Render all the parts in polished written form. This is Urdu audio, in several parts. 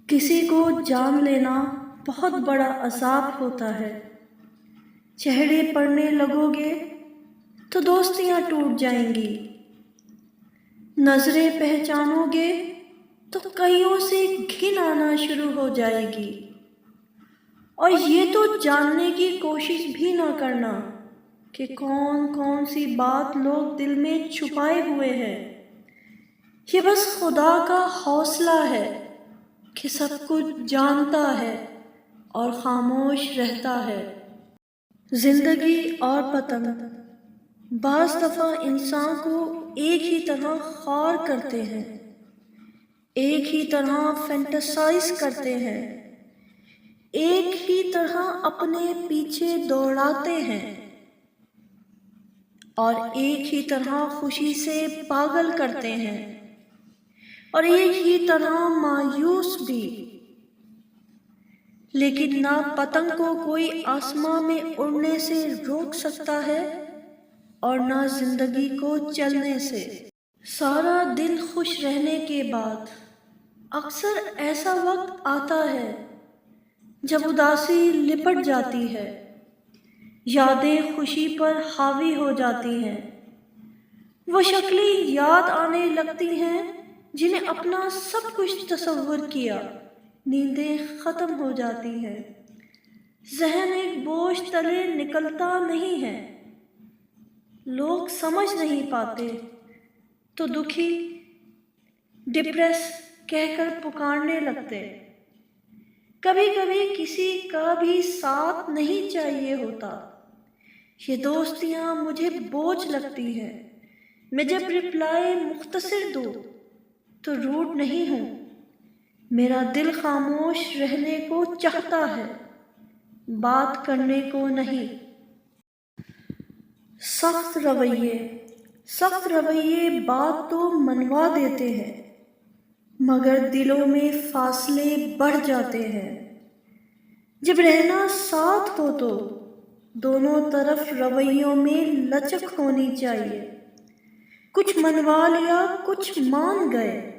کسی کو جان لینا بہت بڑا عذاب ہوتا ہے۔ چہرے پڑھنے لگو گے تو دوستیاں ٹوٹ جائیں گی، نظریں پہچانو گے تو کئیوں سے گھن آنا شروع ہو جائے گی، اور یہ تو جاننے کی کوشش بھی نہ کرنا کہ کون کون سی بات لوگ دل میں چھپائے ہوئے ہیں۔ یہ بس خدا کا حوصلہ ہے کہ سب کچھ جانتا ہے اور خاموش رہتا ہے۔ زندگی اور پتنگ بعض دفعہ انسان کو ایک ہی طرح خوار کرتے ہیں، ایک ہی طرح فینٹاسائز کرتے ہیں، ایک ہی طرح اپنے پیچھے دوڑاتے ہیں، اور ایک ہی طرح خوشی سے پاگل کرتے ہیں، اور ایک ہی طرح مایوس بھی۔ لیکن نہ پتنگ کو کوئی آسمان میں اڑنے سے روک سکتا ہے اور نہ زندگی کو چلنے سے۔ سارا دن خوش رہنے کے بعد اکثر ایسا وقت آتا ہے جب اداسی لپٹ جاتی ہے، یادیں خوشی پر حاوی ہو جاتی ہیں، وہ شکلیں یاد آنے لگتی ہیں جنہیں اپنا سب کچھ تصور کیا، نیندیں ختم ہو جاتی ہیں، ذہن ایک بوجھ تلے نکلتا نہیں ہے، لوگ سمجھ نہیں پاتے تو دکھی ڈپریس کہہ کر پکارنے لگتے۔ کبھی کبھی کسی کا بھی ساتھ نہیں چاہیے ہوتا۔ یہ دوستیاں مجھے بوجھ لگتی ہیں، میں جب رپلائی مختصر دوں تو روڈ نہیں ہوں، میرا دل خاموش رہنے کو چاہتا ہے، بات کرنے کو نہیں۔ سخت رویے بات تو منوا دیتے ہیں، مگر دلوں میں فاصلے بڑھ جاتے ہیں۔ جب رہنا ساتھ ہو تو دونوں طرف رویوں میں لچک ہونی چاہیے، کچھ منوا لیا کچھ مان گئے،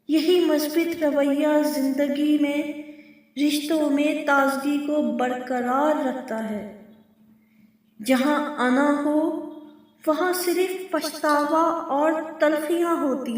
یہی مثبت رویہ زندگی میں رشتوں میں تازگی کو برقرار رکھتا ہے۔ جہاں انا ہو وہاں صرف پچھتاوا اور تلخیاں ہوتی